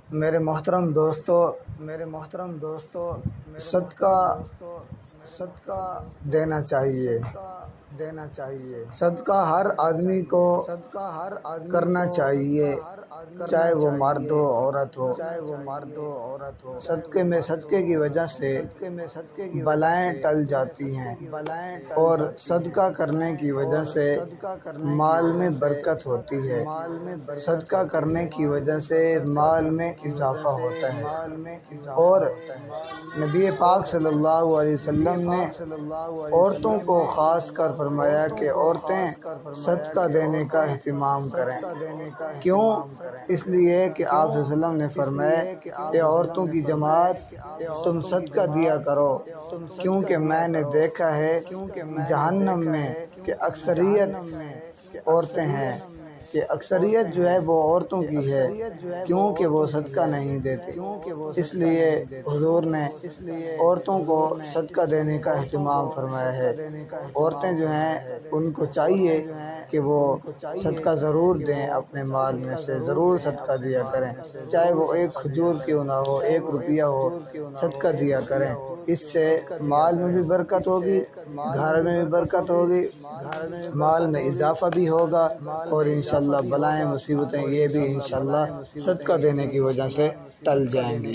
میرے محترم دوستو صدقہ دینا چاہیے۔ صدقہ ہر آدمی کو کرنا چاہیے، چاہے وہ مرد ہو عورت ہو۔ صدقے کی وجہ سے بلائیں ٹل جاتی ہیں، اور صدقہ کرنے کی وجہ سے مال میں برکت ہوتی ہے۔ صدقہ کرنے کی وجہ سے مال میں اضافہ ہوتا ہے، اور نبی پاک صلی اللہ علیہ وسلم نے عورتوں کو خاص کر فرمایا کہ عورتیں صدقہ دینے کا اہتمام کریں۔ کیوں؟ اس لیے کہ آپ صلی اللہ علیہ وسلم نے فرمایا کہ عورتوں کی جماعت تم صدقہ دیا کرو، کیونکہ میں نے دیکھا ہے جہنم میں کہ اکثریت عورتیں ہیں، کہ اکثریت جو ہے وہ عورتوں کی ہے، کیونکہ وہ صدقہ نہیں دیتے۔ اس لیے حضور نے عورتوں کو صدقہ دینے کا اہتمام فرمایا ہے۔ عورتیں جو ہیں ان کو چاہیے کہ وہ صدقہ ضرور دیں، اپنے مال میں سے ضرور صدقہ دیا کریں، چاہے وہ ایک کھجور کیوں نہ ہو، 1 روپیہ ہو، صدقہ دیا کریں۔ اس سے مال میں بھی برکت ہوگی، گھر میں بھی برکت ہوگی، مال میں اضافہ بھی ہوگا، اور انشاءاللہ بلائیں مصیبتیں یہ بھی انشاءاللہ صدقہ دینے کی وجہ سے ٹل جائیں گی۔